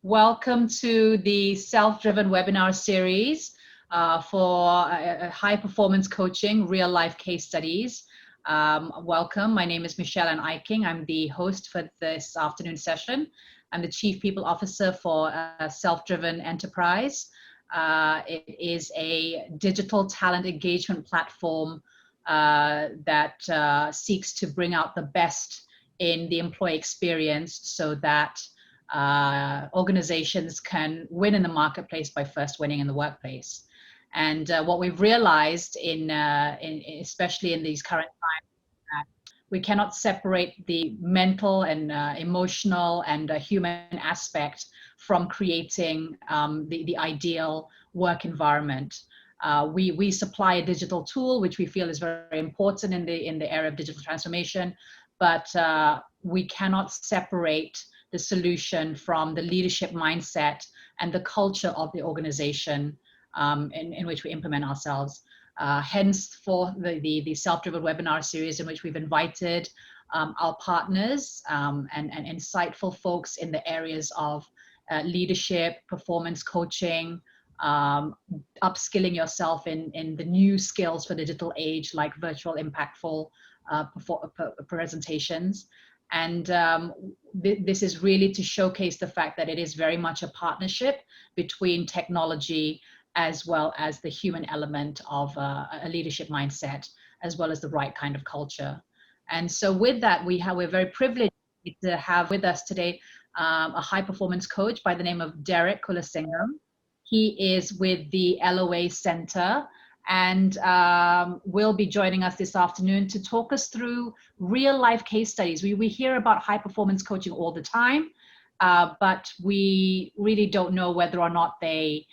Welcome to the Self-Driven webinar series for high performance coaching, real life case studies. Welcome. My name is Michelle Ann Eiking. I'm the host for this afternoon session. I'm the Chief People Officer for Self-Driven Enterprise. It is a digital talent engagement platform that seeks to bring out the best in the employee experience so that organizations can win in the marketplace by first winning in the workplace. And what we've realized especially in these current times, we cannot separate the mental and emotional and human aspect from creating the ideal work environment. We supply a digital tool, which we feel is very important in the area of digital transformation, but we cannot separate the solution from the leadership mindset and the culture of the organization in which we implement ourselves. Hence for the Self-Driven webinar series, in which we've invited our partners and insightful folks in the areas of leadership, performance coaching, upskilling yourself in the new skills for digital age, like virtual impactful presentations. And this is really to showcase the fact that it is very much a partnership between technology as well as the human element of a leadership mindset, as well as the right kind of culture. And so with that, we're very privileged to have with us today a high performance coach by the name of Derek Kulasingham. He is with the LoA Centre and will be joining us this afternoon to talk us through real life case studies. We hear about high performance coaching all the time, but we really don't know whether or not they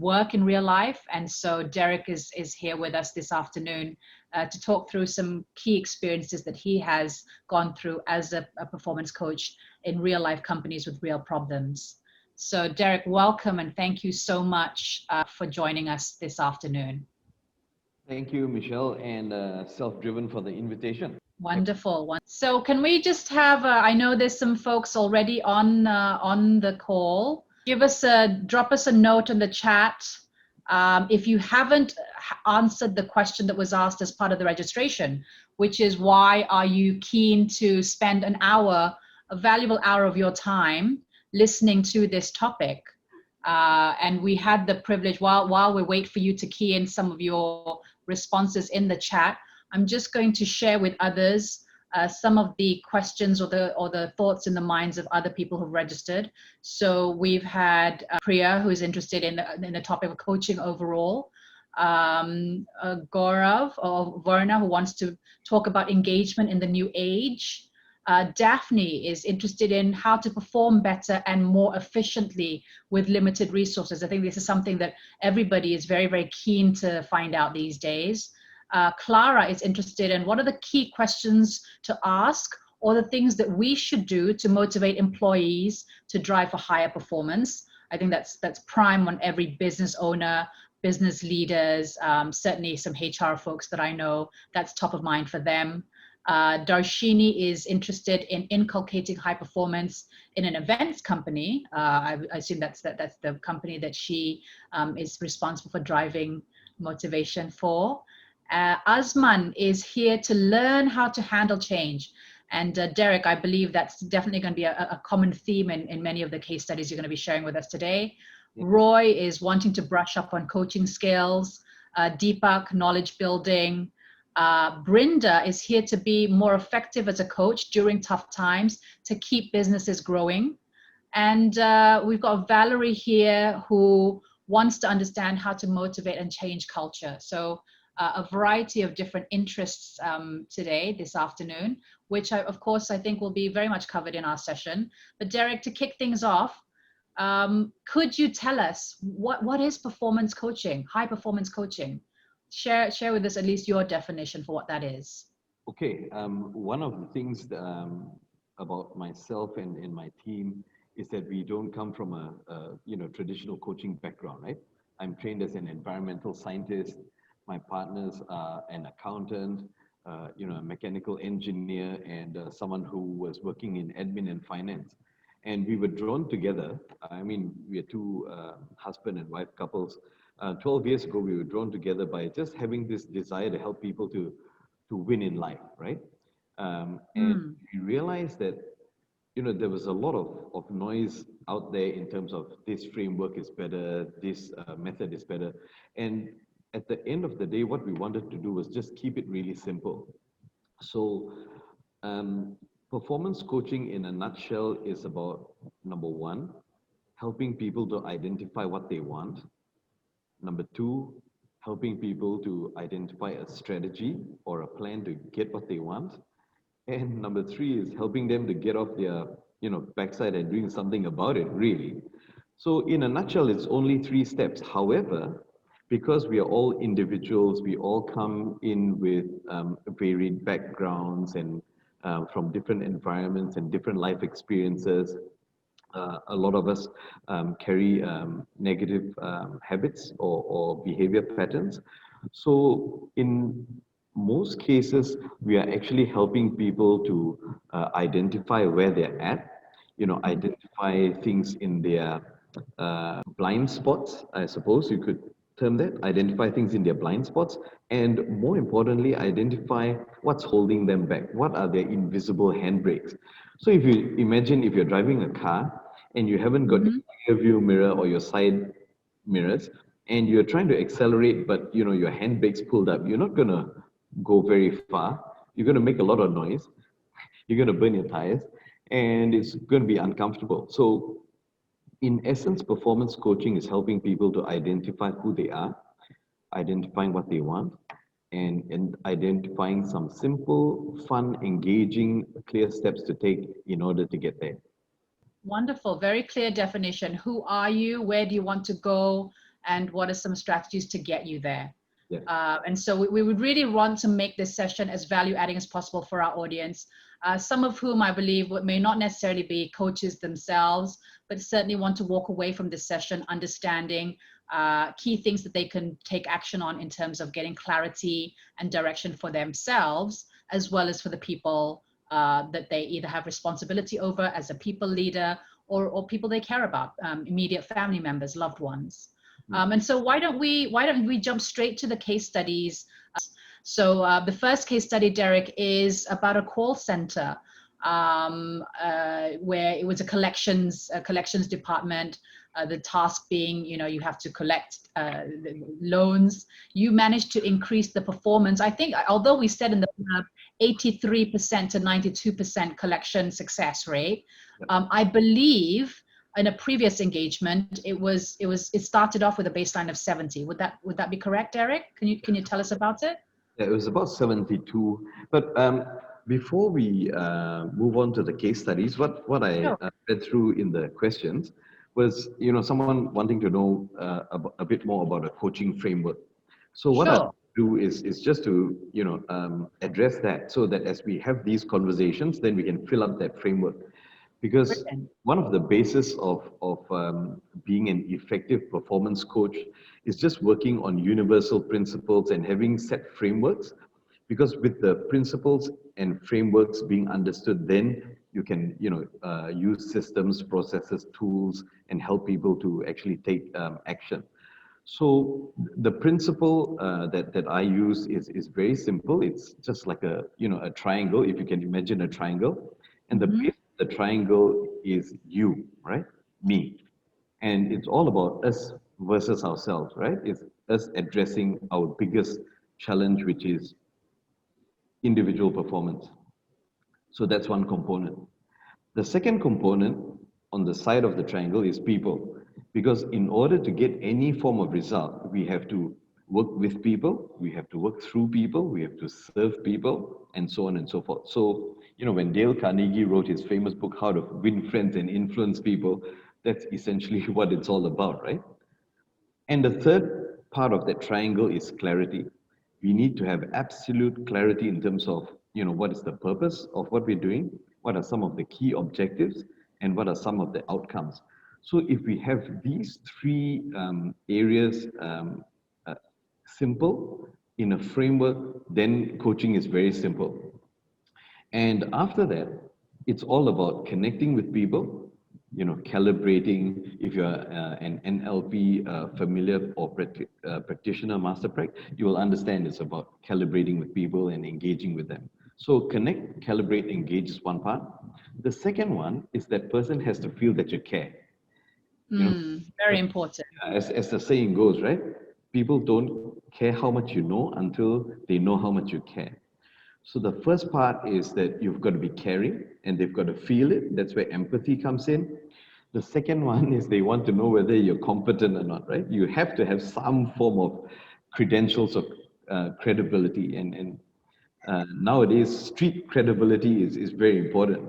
work in real life. And so Derek is here with us this afternoon to talk through some key experiences that he has gone through as a performance coach in real life companies with real problems. So Derek, welcome and thank you so much for joining us this afternoon. Thank you, Michelle, and Self-Driven for the invitation. Wonderful. So can we just have, I know there's some folks already on the call. Drop us a note in the chat if you haven't answered the question that was asked as part of the registration, which is why are you keen to spend a valuable hour of your time listening to this topic? And we had the privilege, while we wait for you to key in some of your responses in the chat, I'm just going to share with others some of the questions or the thoughts in the minds of other people who've registered. So we've had Priya, who's interested in the topic of coaching overall. Gaurav or Verna, who wants to talk about engagement in the new age. Daphne is interested in how to perform better and more efficiently with limited resources. I think this is something that everybody is very, very keen to find out these days. Clara is interested in what are the key questions to ask or the things that we should do to motivate employees to drive for higher performance. I think that's prime on every business owner, business leaders, certainly some HR folks that I know, that's top of mind for them. Darshini is interested in inculcating high performance in an events company. I assume that's the company that she is responsible for driving motivation for. Azman is here to learn how to handle change. And Derek, I believe that's definitely going to be a common theme in many of the case studies you're going to be sharing with us today. Roy is wanting to brush up on coaching skills. Deepak, knowledge building. Brinda is here to be more effective as a coach during tough times to keep businesses growing. And we've got Valerie here who wants to understand how to motivate and change culture. So a variety of different interests this afternoon, which of course I think will be very much covered in our session. But Derek, to kick things off, could you tell us what is performance coaching, high performance coaching? Share with us at least your definition for what that is. Okay, one of the things about myself and my team is that we don't come from a traditional coaching background, right? I'm trained as an environmental scientist. My partners are an accountant, a mechanical engineer, and someone who was working in admin and finance. And we were drawn together. I mean, we are two husband and wife couples. 12 years ago, we were drawn together by just having this desire to help people to win in life, right? And Mm. we realized that, there was a lot of noise out there in terms of this framework is better, this method is better. And at the end of the day, what we wanted to do was just keep it really simple. So, um, performance coaching in a nutshell is about number one, helping people to identify what they want. Number two, helping people to identify a strategy or a plan to get what they want. And number three is helping them to get off their, backside and doing something about it, really. So in a nutshell, it's only three steps. However, because we are all individuals, we all come in with varied backgrounds and from different environments and different life experiences. A lot of us carry negative habits or behavior patterns. So in most cases, we are actually helping people to identify where they're at, identify things in their blind spots, I suppose you could term that, identify things in their blind spots, and more importantly, identify what's holding them back. What are their invisible handbrakes? So if you imagine if you're driving a car and you haven't got Mm-hmm. your rear view mirror or your side mirrors, and you're trying to accelerate, but your handbrakes pulled up, you're not gonna go very far. You're gonna make a lot of noise. You're gonna burn your tires, and it's gonna be uncomfortable. So in essence, performance coaching is helping people to identify who they are, identifying what they want, and identifying some simple, fun, engaging, clear steps to take in order to get there. Wonderful. Very clear definition. Who are you? Where do you want to go? And what are some strategies to get you there? Yeah. And so we would really want to make this session as value adding as possible for our audience, some of whom I believe may not necessarily be coaches themselves, but certainly want to walk away from this session understanding key things that they can take action on in terms of getting clarity and direction for themselves, as well as for the people that they either have responsibility over as a people leader or people they care about, immediate family members, loved ones. And so why don't we jump straight to the case studies? So the first case study, Derek, is about a call center where it was a collections department. The task being, you have to collect loans. You managed to increase the performance. I think, although we said in the 83% to 92% collection success rate, I believe in a previous engagement, it started off with a baseline of 70. Would that be correct, Derek? Can you tell us about it? Yeah, it was about 72. But before we move on to the case studies, what I read through in the questions was, someone wanting to know a bit more about a coaching framework. So what I do is just to, address that so that as we have these conversations, then we can fill up that framework. Because one of the basis of being an effective performance coach is just working on universal principles and having set frameworks. Because with the principles and frameworks being understood, then you can use systems, processes, tools, and help people to actually take action. So the principle that I use is very simple. It's just like a triangle. If you can imagine a triangle, and the base of the triangle is you, right? Me, and it's all about us versus ourselves, right? It's us addressing our biggest challenge, which is individual performance. So that's one component. The second component on the side of the triangle is people, because in order to get any form of result, we have to work with people, we have to work through people, we have to serve people, and so on and so forth. So, when Dale Carnegie wrote his famous book, How to Win Friends and Influence People, that's essentially what it's all about, right? And the third part of that triangle is clarity. We need to have absolute clarity in terms of, what is the purpose of what we're doing, what are some of the key objectives, and what are some of the outcomes. So if we have these three areas uh, simple in a framework, then coaching is very simple. And after that, it's all about connecting with people, calibrating. If you're an NLP familiar or practitioner, master prac, you will understand it's about calibrating with people and engaging with them. So connect, calibrate, engage is one part. The second one is that person has to feel that you care. Very important. As the saying goes, right? People don't care how much you know until they know how much you care. So the first part is that you've got to be caring and they've got to feel it. That's where empathy comes in. The second one is they want to know whether you're competent or not, right? You have to have some form of credentials of credibility. And nowadays, street credibility is very important.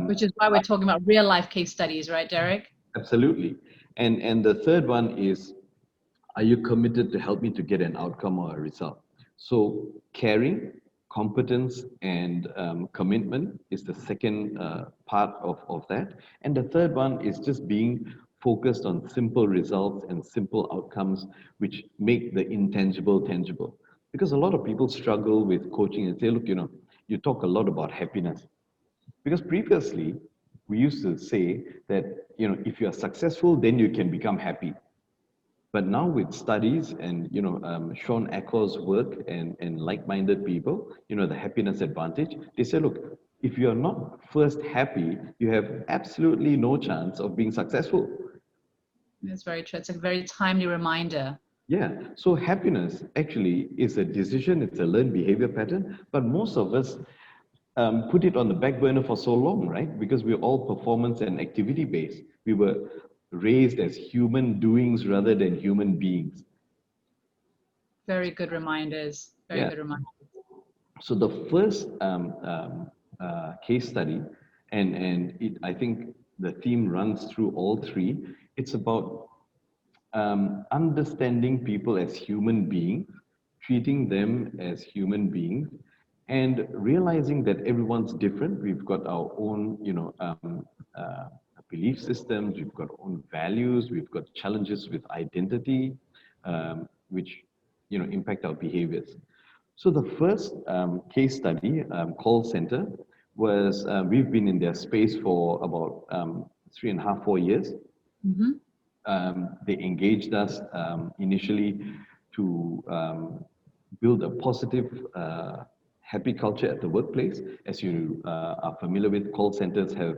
Which is why we're talking about real life case studies, right, Derek? Absolutely. And the third one is, are you committed to help me to get an outcome or a result? So caring, competence, and commitment is the second part of that. And the third one is just being focused on simple results and simple outcomes, which make the intangible tangible. Because a lot of people struggle with coaching and say, look, you talk a lot about happiness. Because previously, we used to say that, if you are successful, then you can become happy. But now with studies and Sean Acker's work and like-minded people, the happiness advantage, they say, look, if you're not first happy, you have absolutely no chance of being successful. That's very true. It's a very timely reminder. Yeah. So happiness actually is a decision. It's a learned behavior pattern. But most of us put it on the back burner for so long, right? Because we're all performance and activity based. We were raised as human doings rather than human beings. Very good reminders. Very good reminders. So the first case study, and I think the theme runs through all three. It's about understanding people as human beings, treating them as human beings, and realizing that everyone's different. We've got our own, belief systems. We've got our own values. We've got challenges with identity, which impact our behaviors. So the first case study, call center, was we've been in their space for about 3.5, 4 years. Mm-hmm. They engaged us initially to build a positive, happy culture at the workplace. As you are familiar with, call centers have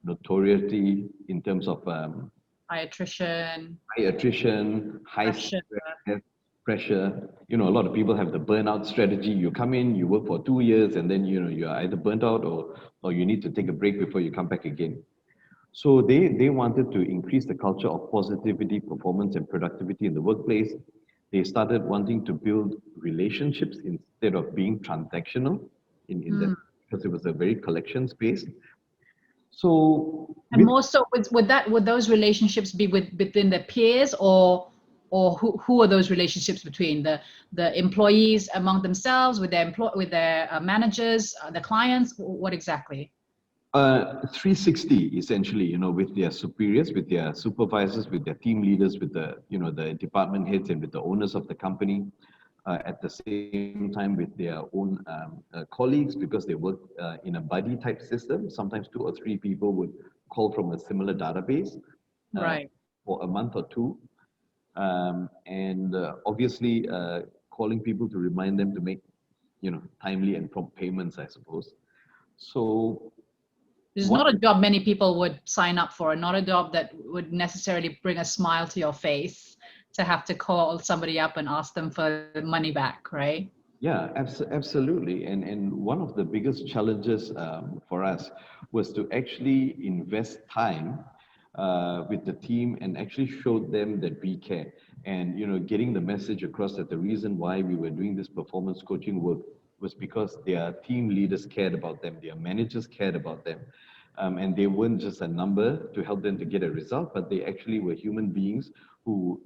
notoriety in terms of High attrition, high pressure. stress, pressure. A lot of people have the burnout strategy. You come in, you work for 2 years, and then you're either burnt out or you need to take a break before you come back again. So they wanted to increase the culture of positivity, performance, and productivity in the workplace. They started wanting to build relationships instead of being transactional in that, because it was a very collections based. So And more so, would those relationships be within the peers, or who are those relationships between the employees among themselves, with their managers, the clients? What exactly? 360 essentially, with their superiors, with their supervisors, with their team leaders, with the department heads, and with the owners of the company. At the same time with their own colleagues, because they work in a buddy type system. Sometimes 2 or 3 people would call from a similar database Right. for a month or two. And obviously calling people to remind them to make, timely and prompt payments, I suppose. So This is not a job many people would sign up for, not a job that would necessarily bring a smile to your face, to have to call somebody up and ask them for money back, right? Yeah, absolutely. And one of the biggest challenges for us was to actually invest time with the team and actually show them that we care. And, getting the message across that the reason why we were doing this performance coaching work was because their team leaders cared about them, their managers cared about them. And they weren't just a number to help them to get a result, but they actually were human beings who,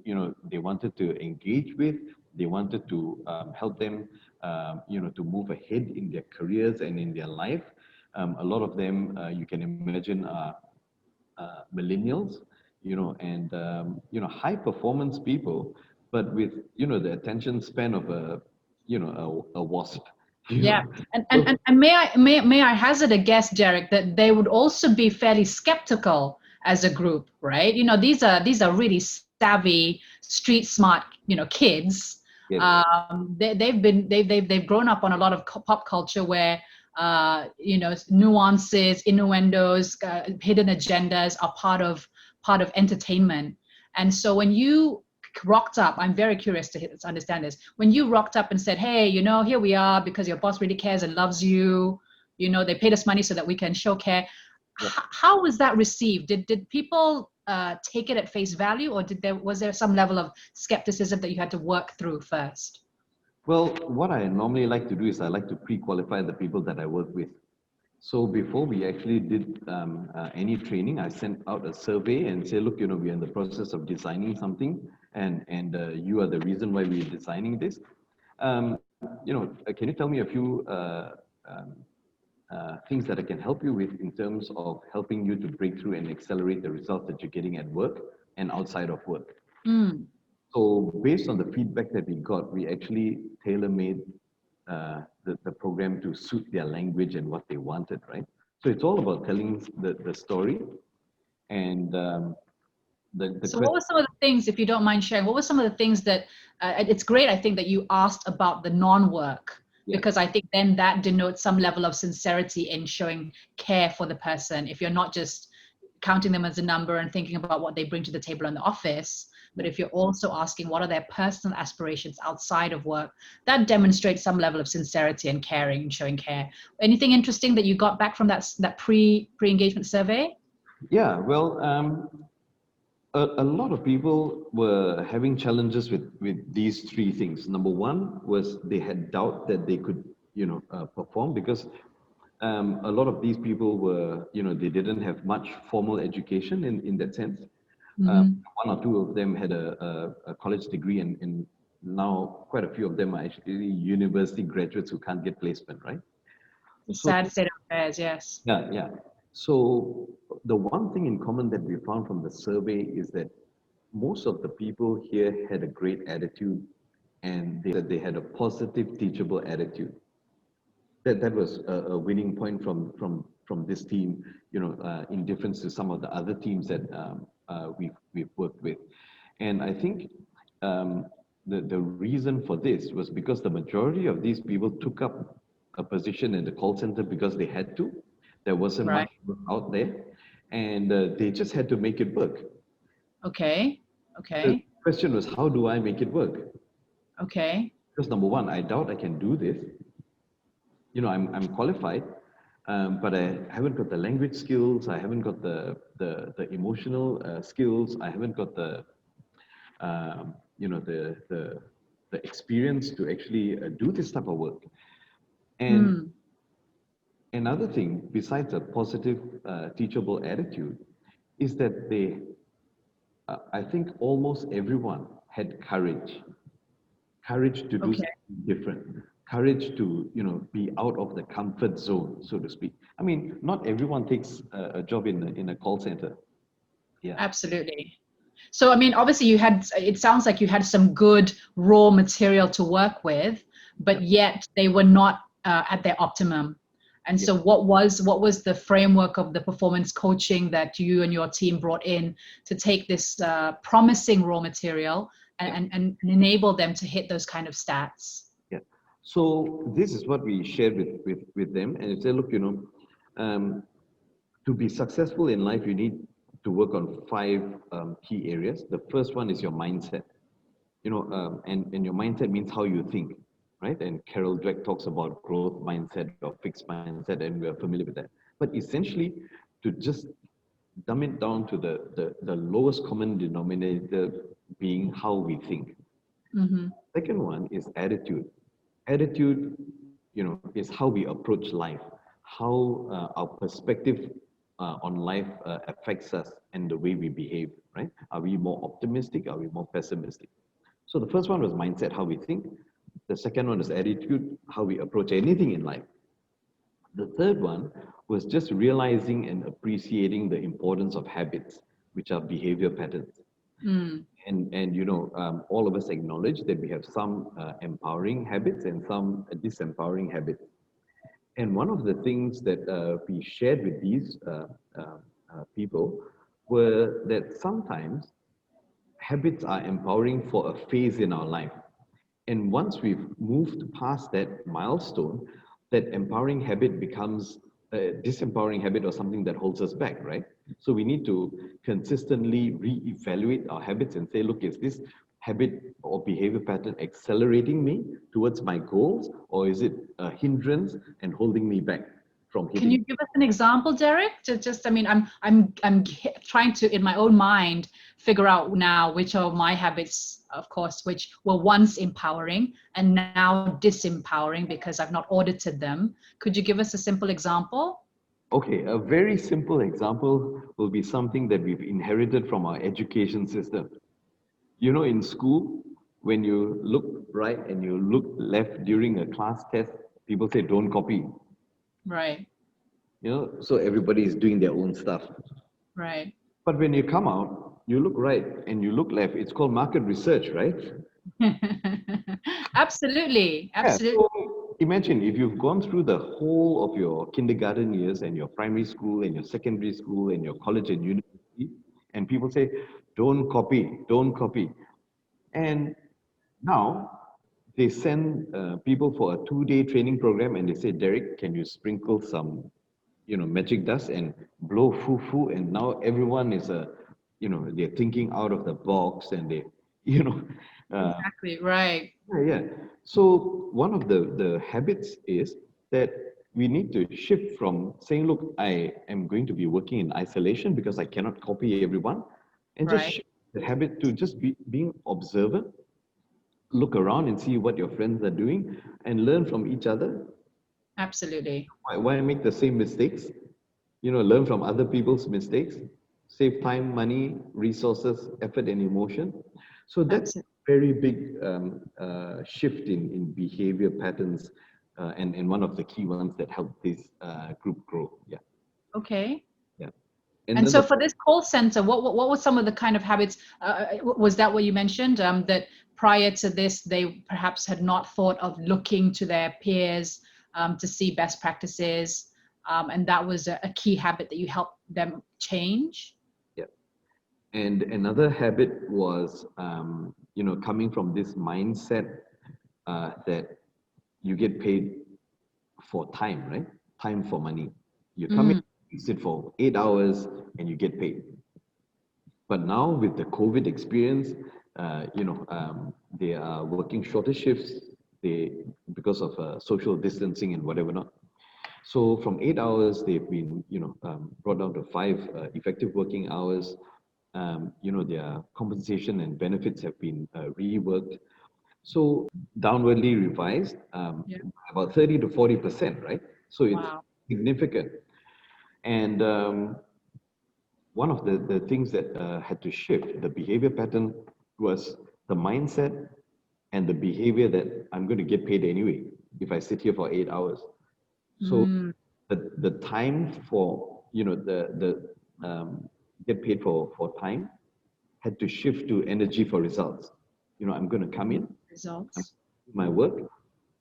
they wanted to engage with, they wanted to help them, to move ahead in their careers and in their life. A lot of them, you can imagine, are millennials, and, high performance people, but with, the attention span of a wasp. you Yeah, know. and So, may I hazard a guess, Derek, that they would also be fairly skeptical as a group, right? You know, these are really savvy, street smart, kids. yes, They've grown up on a lot of pop culture where nuances, innuendos, hidden agendas are part of entertainment. And so when you rocked up, I'm very curious to understand this. When you rocked up and said, hey, here we are because your boss really cares and loves you, they paid us money so that we can show care. yeah. How was that received? Did people take it at face value, or was there some level of skepticism that you had to work through first? Well, what I normally like to do is I like to pre-qualify the people that I work with. So before we actually did any training, I sent out a survey and say, look, we're in the process of designing something, and you are the reason why we're designing this. Can you tell me a few things that I can help you with in terms of helping you to break through and accelerate the results that you're getting at work and outside of work? Mm. So based on the feedback that we got, we actually tailor-made the program to suit their language and what they wanted, right? So it's all about telling the story and the So what were question. some of the things, if you don't mind sharing, what were some of the things that, it's great, I think, that you asked about the non-work, Yeah, because I think then that denotes some level of sincerity in showing care for the person. If you're not just counting them as a number and thinking about what they bring to the table in the office, but yeah. if you're also asking what are their personal aspirations outside of work, that demonstrates some level of sincerity and caring and showing care. Anything interesting that you got back from that pre-engagement survey? Yeah, well, a lot of people were having challenges with these three things. Number one was they had doubt that they could, perform because a lot of these people were, they didn't have much formal education in that sense. Mm-hmm. One or two of them had a college degree, and now quite a few of them are actually university graduates who can't get placement, right? The So sad state of affairs, yes. yeah, yeah. So the one thing in common that we found from the survey is that most of the people here had a great attitude, and that they had a positive, teachable attitude. That was a winning point from this team, in difference to some of the other teams that we've worked with. And I think the reason for this was because the majority of these people took up a position in the call center because they had to. There wasn't Right. much work out there, and they just had to make it work. Okay. The Okay. question was, how do I make it work? Okay. Because number one, I doubt I can do this. I'm qualified, but I haven't got the language skills. I haven't got the emotional skills. I haven't got um, you know, the the the experience to actually do this type of work. And Hmm. another thing, besides a positive, teachable attitude, is that I think almost everyone had courage to do Okay. something different, courage to be out of the comfort zone, so to speak. I mean, not everyone takes a job in a call center. Yeah, Absolutely. So, I mean, obviously it sounds like you had some good raw material to work with, yeah, but yet they were not at their optimum. And yeah. so what was the framework of the performance coaching that you and your team brought in to take this promising raw material Yeah. and enable them to hit those kind of stats? Yeah. So this is what we shared with them, and it said, look, um, to be successful in life, you need to work on five key areas. The first one is your mindset. And your mindset means how you think, right? And Carol Dweck talks about growth mindset or fixed mindset, and we are familiar with that. But essentially, to just dumb it down to the lowest common denominator being how we think. Mm-hmm. Second one is attitude. Attitude, is how we approach life, how our perspective on life affects us and the way we behave, right? Are we more optimistic? Are we more pessimistic? So the first one was mindset, how we think. The second one is attitude, how we approach anything in life. The third one was just realizing and appreciating the importance of habits, which are behavior patterns. Mm. And all of us acknowledge that we have some empowering habits and some disempowering habits. And one of the things that we shared with these people were that sometimes habits are empowering for a phase in our life. And once we've moved past that milestone, that empowering habit becomes a disempowering habit or something that holds us back, right? So we need to consistently reevaluate our habits and say, look, is this habit or behavior pattern accelerating me towards my goals, or is it a hindrance and holding me back from Can you hitting? give us an example, Derek? I mean, I'm trying to, in my own mind, figure out now which are my habits, of course, which were once empowering and now disempowering because I've not audited them. Could you give us a simple example? Okay, a very simple example will be something that we've inherited from our education system. In school, when you look right and you look left during a class test, people say, don't copy. Right, So everybody is doing their own stuff. right. But when you come out, you look right and you look left. It's called market research, right? Absolutely, Yeah. absolutely. So imagine if you've gone through the whole of your kindergarten years and your primary school and your secondary school and your college and university, and people say, don't copy, don't copy. And now they send people for a 2-day training program and they say, Derek, can you sprinkle some, magic dust and blow foo, and now everyone is they're thinking out of the box and they, you know, uh, Exactly, right. yeah, yeah. So one of the habits is that we need to shift from saying, look, I am going to be working in isolation because I cannot copy everyone, and just Right. shift the habit to just being observant, look around and see what your friends are doing and learn from each other. Absolutely. Why make the same mistakes? Learn from other people's mistakes, save time, money, resources, effort, and emotion. So that's a Absolutely. very big shift in behavior patterns, and one of the key ones that help this group grow. Yeah, Okay. yeah. And And then so the for this call center, what were some of the kind of habits? Was that what you mentioned? That prior to this, they perhaps had not thought of looking to their peers to see best practices, and that was a key habit that you helped them change. yeah. And another habit was, coming from this mindset that you get paid for time, right? Time for money. You come in, Mm, you sit for 8 hours, and you get paid. But now with the COVID experience, they are working shorter shifts. They because of social distancing and whatever not. So from 8 hours, they've been brought down to 5 effective working hours. Their compensation and benefits have been reworked. So downwardly revised, yeah. about 30 to 40%, right? So it's Wow. significant. And one of the things that had to shift, the behavior pattern, was the mindset and the behavior that I'm going to get paid anyway if I sit here for 8 hours. So Mm, the time for, the get paid for time had to shift to energy for results. I'm going to come in, I'm results. doing my work.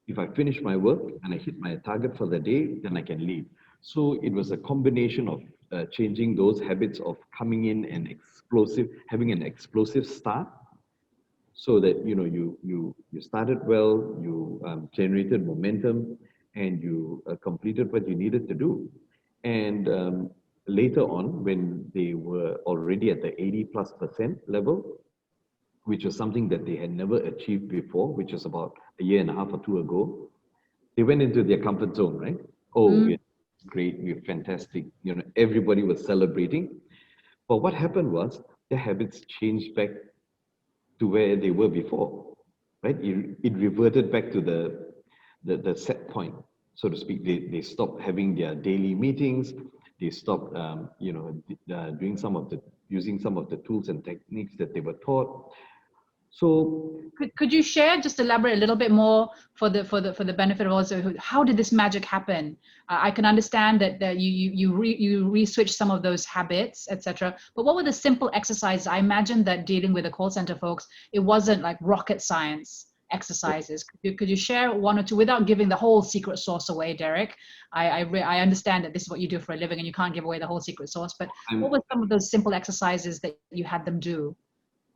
If I finish my work and I hit my target for the day, then I can leave. So it was a combination of changing those habits of coming in and having an explosive start, so that you started well, you generated momentum, and you completed what you needed to do. And later on, when they were already at the 80+% level, which was something that they had never achieved before, which was about a year and a half or two ago, they went into their comfort zone, right? Oh, Mm, we're great, we're fantastic. Everybody was celebrating. But what happened was their habits changed back to where they were before, right? It reverted back to the set point, so to speak. They stopped having their daily meetings. They stopped, doing using some of the tools and techniques that they were taught. So Could you share, just elaborate a little bit more for the benefit of also, how did this magic happen? I can understand that you re-switch some of those habits, etc. But what were the simple exercises? I imagine that dealing with the call center folks, it wasn't like rocket science exercises. Could you share one or two without giving the whole secret sauce away, Derek? I understand that this is what you do for a living and you can't give away the whole secret sauce, but what were some of those simple exercises that you had them do?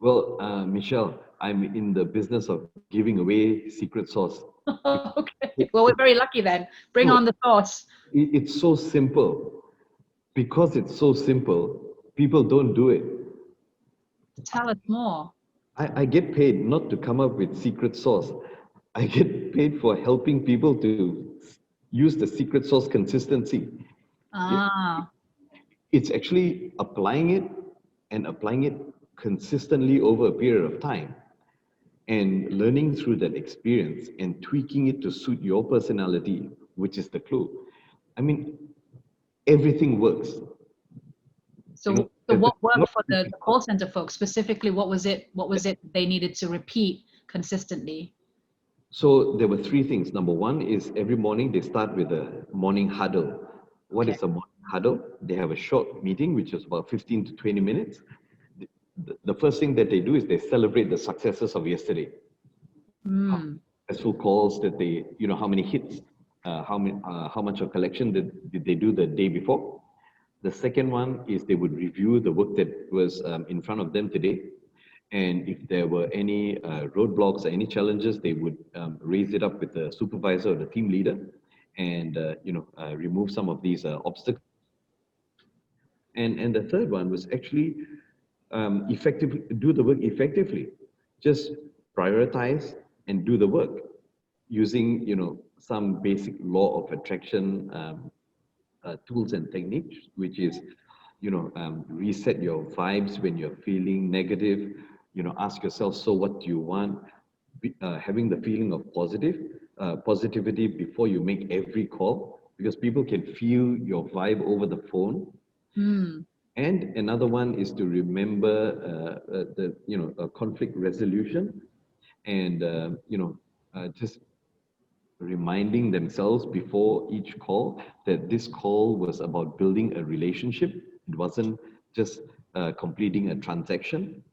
well, Michelle, I'm in the business of giving away secret sauce. Okay, well, we're very lucky then. Bring No, on the sauce. it's so simple. Because it's so simple, people don't do it. Tell us more. I get paid not to come up with secret sauce. I get paid for helping people to use the secret sauce consistency. Ah, It's actually applying it consistently over a period of time and learning through that experience and tweaking it to suit your personality, which is the clue. I mean, everything works. so what worked for the call center folks specifically? What was it they needed to repeat consistently? So there were three things. Number one is every morning they start with a morning huddle. What is a morning huddle? They have a short meeting, which is about 15 to 20 minutes. The first thing that they do is they celebrate the successes of yesterday. Mm. Successful calls that they, how many hits, how much of collection did they do the day before. The second one is they would review the work that was in front of them today. And if there were any roadblocks or any challenges, they would raise it up with the supervisor or the team leader and, remove some of these obstacles. And the third one was actually do the work effectively. Just prioritize and do the work using, some basic law of attraction tools and techniques, which is, reset your vibes when you're feeling negative. Ask yourself, so what do you want? Having the feeling of positivity before you make every call, because people can feel your vibe over the phone. Mm. And another one is to remember conflict resolution and just reminding themselves before each call that this call was about building a relationship. It wasn't just completing a transaction,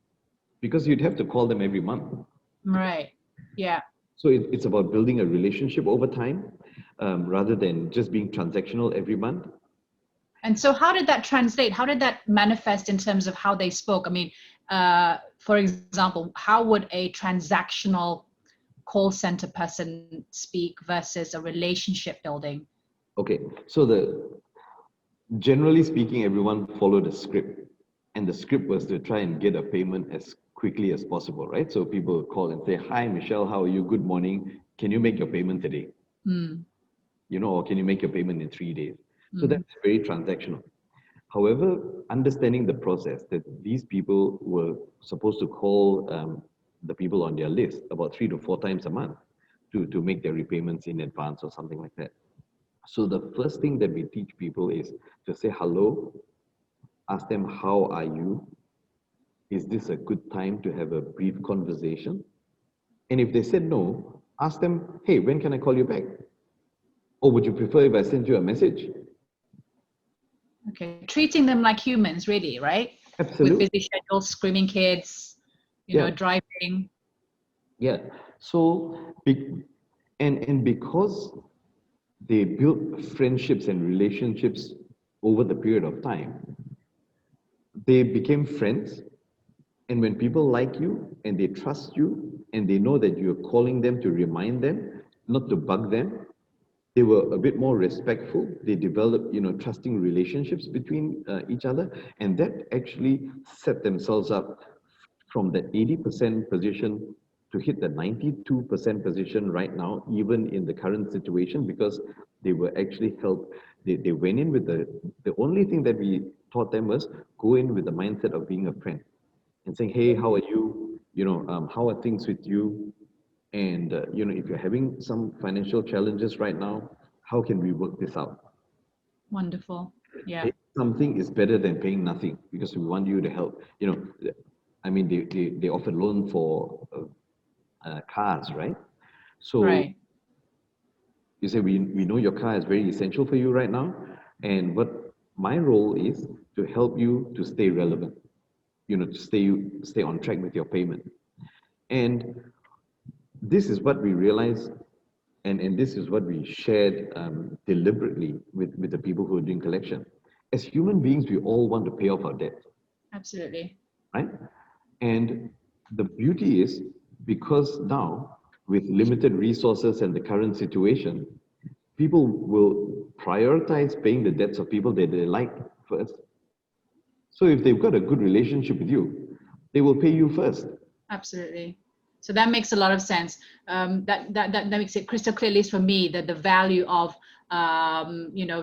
because you'd have to call them every month. Right. Yeah. So it's about building a relationship over time rather than just being transactional every month. And so how did that translate? How did that manifest in terms of how they spoke? I mean, for example, how would a transactional call center person speak versus a relationship building? Okay, so generally speaking, everyone followed a script, and the script was to try and get a payment as quickly as possible, right? So people would call and say, "Hi, Michelle, how are you? Good morning. Can you make your payment today? Mm. Or can you make your payment in 3 days?" So that's very transactional. However, understanding the process that these people were supposed to call the people on their list about 3 to 4 times a month to make their repayments in advance or something like that. So the first thing that we teach people is to say hello, ask them, how are you? Is this a good time to have a brief conversation? And if they said no, ask them, hey, when can I call you back? Or would you prefer if I send you a message? Okay, treating them like humans, really, right? Absolutely. With busy schedules, screaming kids, driving. Yeah. So, and because they built friendships and relationships over the period of time, they became friends. And when people like you and they trust you and they know that you're calling them to remind them, not to bug them, they were a bit more respectful. They developed, trusting relationships between each other, and that actually set themselves up from the 80% position to hit the 92% position right now, even in the current situation, because they were actually helped. They went in with the only thing that we taught them was go in with the mindset of being a friend and saying, hey, how are you? How are things with you? And, if you're having some financial challenges right now, how can we work this out? Wonderful. Yeah. Paying something is better than paying nothing, because we want you to help. I mean, they offer loan for cars, right? So Right. you say, we know your car is very essential for you right now. And what my role is to help you to stay relevant, to stay on track with your payment. And this is what we realized, and this is what we shared deliberately with the people who are doing collection. As human beings, we all want to pay off our debt, Absolutely. right? And the beauty is, because now, with limited resources and the current situation, people will prioritize paying the debts of people that they like first. So if they've got a good relationship with you, they will pay you first. Absolutely. So that makes a lot of sense. That makes it crystal clear, at least for me, that the value of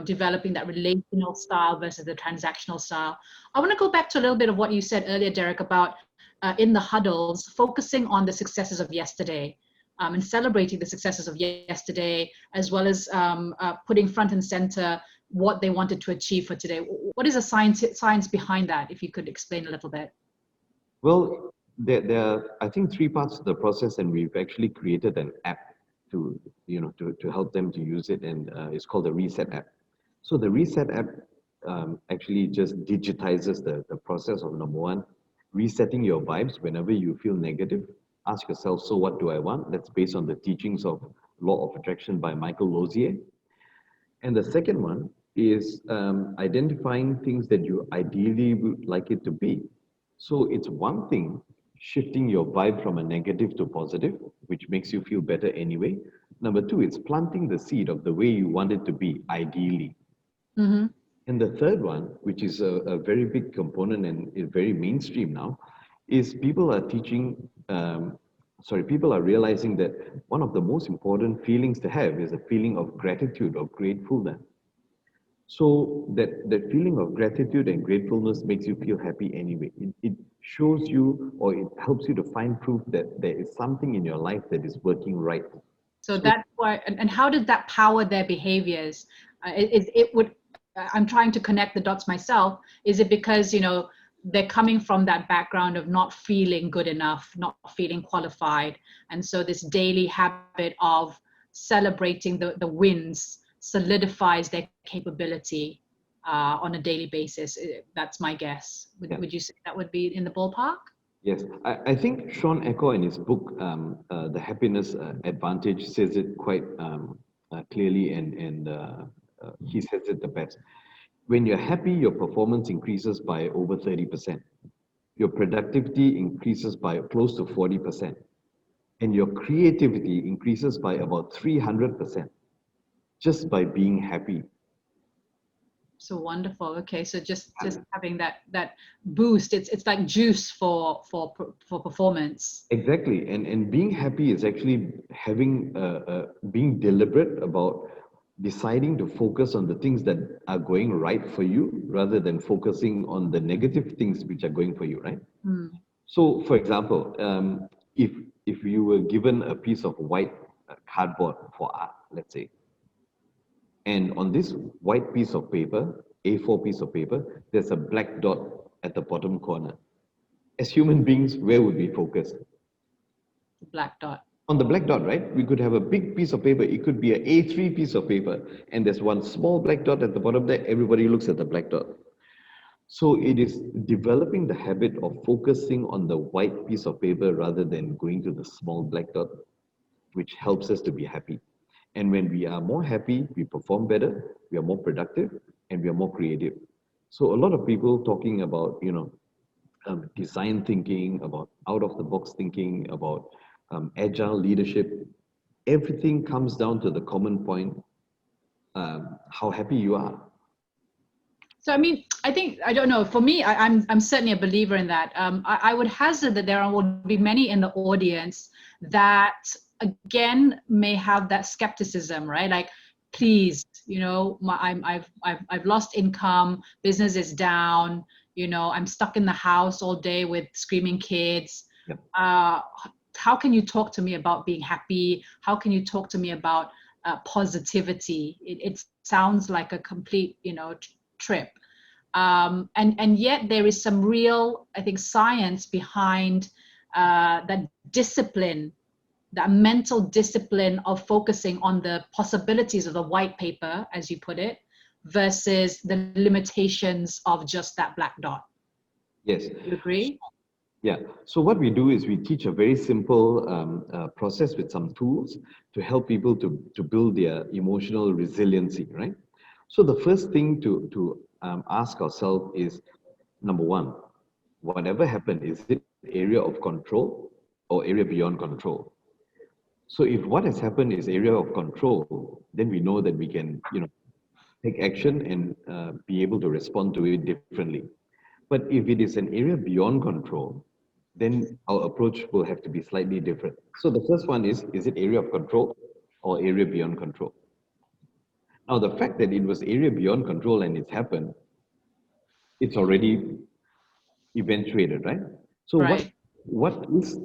developing that relational style versus the transactional style. I want to go back to a little bit of what you said earlier, Derek, about in the huddles, focusing on the successes of yesterday. And celebrating the successes of yesterday, as well as putting front and center what they wanted to achieve for today. What is the science behind that? If you could explain a little bit. Well, there are, I think, three parts to the process, and we've actually created an app to help them to use it, and it's called the Reset app. So the Reset app actually just digitizes the process of number one, resetting your vibes whenever you feel negative. Ask yourself, so what do I want? That's based on the teachings of Law of Attraction by Michael Lozier. And the second one is identifying things that you ideally would like it to be. So it's one thing shifting your vibe from a negative to positive, which makes you feel better anyway. Number two, it's planting the seed of the way you want it to be, ideally. Mm-hmm. And the third one, which is a very big component and is very mainstream now, is people are realizing that one of the most important feelings to have is a feeling of gratitude or gratefulness. So that feeling of gratitude and gratefulness makes you feel happy anyway. It shows you, or it helps you to find proof that there is something in your life that is working right. So So that's why, and how did that power their behaviors? I'm trying to connect the dots myself. Is it because, they're coming from that background of not feeling good enough, not feeling qualified. And so this daily habit of celebrating the wins solidifies their capability on a daily basis. That's my guess. yeah. Would you say that would be in the ballpark? Yes, I think Sean Echo in his book, The Happiness Advantage, says it quite clearly, and he says it the best. When you're happy, your performance increases by over 30%. Your productivity increases by close to 40%. And your creativity increases by about 300% just by being happy. So wonderful. Okay, so just having that boost, it's like juice for performance. Exactly, and being happy is actually being deliberate about deciding to focus on the things that are going right for you rather than focusing on the negative things which are going for you, right? Hmm. So, for example, if you were given a piece of white cardboard for art, let's say, and on this white piece of paper, A4 piece of paper, there's a black dot at the bottom corner. As human beings, where would we focus? The black dot. On the black dot, right? We could have a big piece of paper. It could be an A3 piece of paper, and there's one small black dot at the bottom there. Everybody looks at the black dot. So it is developing the habit of focusing on the white piece of paper rather than going to the small black dot, which helps us to be happy. And when we are more happy, we perform better, we are more productive, and we are more creative. So a lot of people talking about, design thinking, about out of the box thinking, about agile leadership. Everything comes down to the common point: how happy you are. So I mean, I don't know. For me, I'm certainly a believer in that. I would hazard that will be many in the audience that again may have that skepticism, right? Like, please, I've lost income, business is down, I'm stuck in the house all day with screaming kids. Yep. How can you talk to me about being happy? How can you talk to me about positivity? It sounds like a complete, trip. And yet there is some real, I think, science behind that discipline, that mental discipline of focusing on the possibilities of the white paper, as you put it, versus the limitations of just that black dot. Yes. You agree? Yeah. So what we do is we teach a very simple process with some tools to help people to build their emotional resiliency, right? So the first thing to ask ourselves is, number one, whatever happened, is it area of control or area beyond control? So if what has happened is area of control, then we know that we can, take action and be able to respond to it differently. But if it is an area beyond control, then our approach will have to be slightly different. So the first one is it area of control or area beyond control? Now, the fact that it was area beyond control and it's happened, it's already eventuated, right? So Right. what is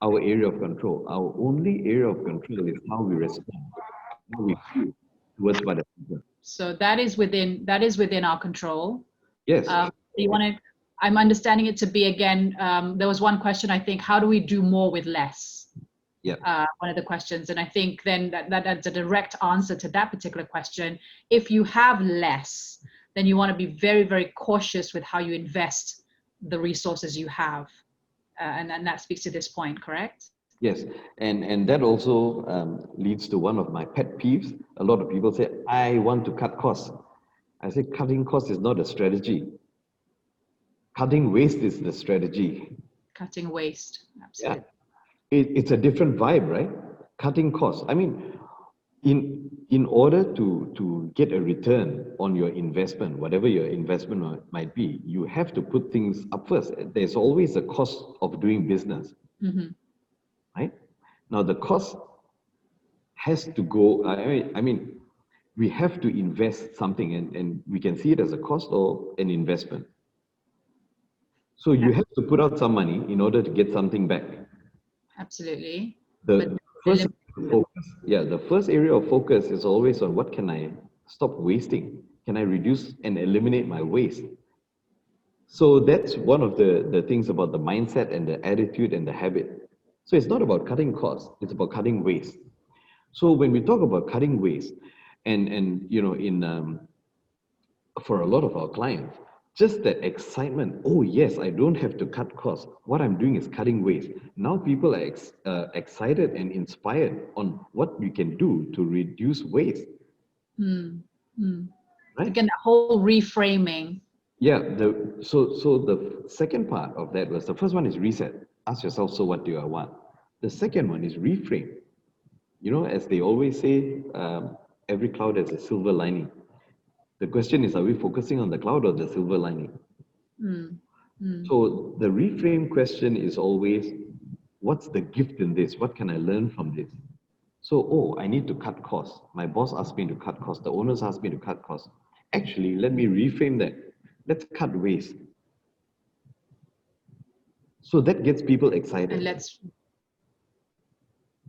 our area of control? Our only area of control is how we respond, how we feel towards what has happened. So that is within our control. Yes. You want to, I'm understanding it to be, again, there was one question, I think, how do we do more with less? Yeah. One of the questions. And I think then that's a direct answer to that particular question. If you have less, then you want to be very, very cautious with how you invest the resources you have. And that speaks to this point, correct? Yes, and that also leads to one of my pet peeves. A lot of people say, I want to cut costs. I say, cutting costs is not a strategy. Cutting waste is the strategy. Cutting waste, absolutely. Yeah. It's a different vibe, right? Cutting costs. I mean, in order to get a return on your investment, whatever your investment might be, you have to put things up first. There's always a cost of doing business. Mm-hmm. Right? Now the cost has to go, I mean, we have to invest something and we can see it as a cost or an investment. So you have to put out some money in order to get something back. Absolutely. The first focus, the first area of focus is always on what can I stop wasting? Can I reduce and eliminate my waste? So that's one of the things about the mindset and the attitude and the habit. So it's not about cutting costs, it's about cutting waste. So when we talk about cutting waste, and for a lot of our clients, just that excitement, oh yes, I don't have to cut costs. What I'm doing is cutting waste. Now people are excited and inspired on what you can do to reduce waste. Right? Again, the whole reframing. Yeah, so the second part of that was, the first one is reset. Ask yourself, so what do I want? The second one is reframe. As they always say, every cloud has a silver lining. The question is, are we focusing on the cloud or the silver lining? So the reframe question is always, what's the gift in this? What can I learn from this? So, I need to cut costs. My boss asked me to cut costs. The owners asked me to cut costs. Actually, let me reframe that. Let's cut waste. So that gets people excited. And let's.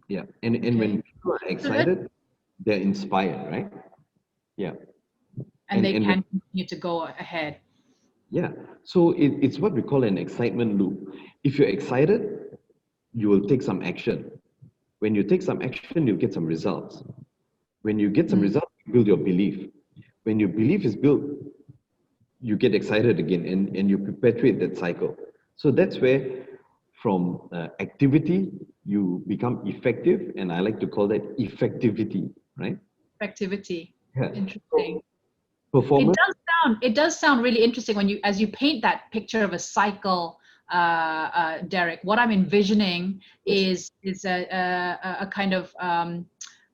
Yeah, and when people are excited, they're inspired, right? Yeah. And they can continue to go ahead. Yeah, so it's what we call an excitement loop. If you're excited, you will take some action. When you take some action, you'll get some results. When you get some results, you build your belief. When your belief is built, you get excited again and you perpetuate that cycle. So that's where from activity, you become effective, and I like to call that effectivity, right? Effectivity. Yeah. Interesting. Performance. It does sound really interesting when as you paint that picture of a cycle, Derek. What I'm envisioning is a kind of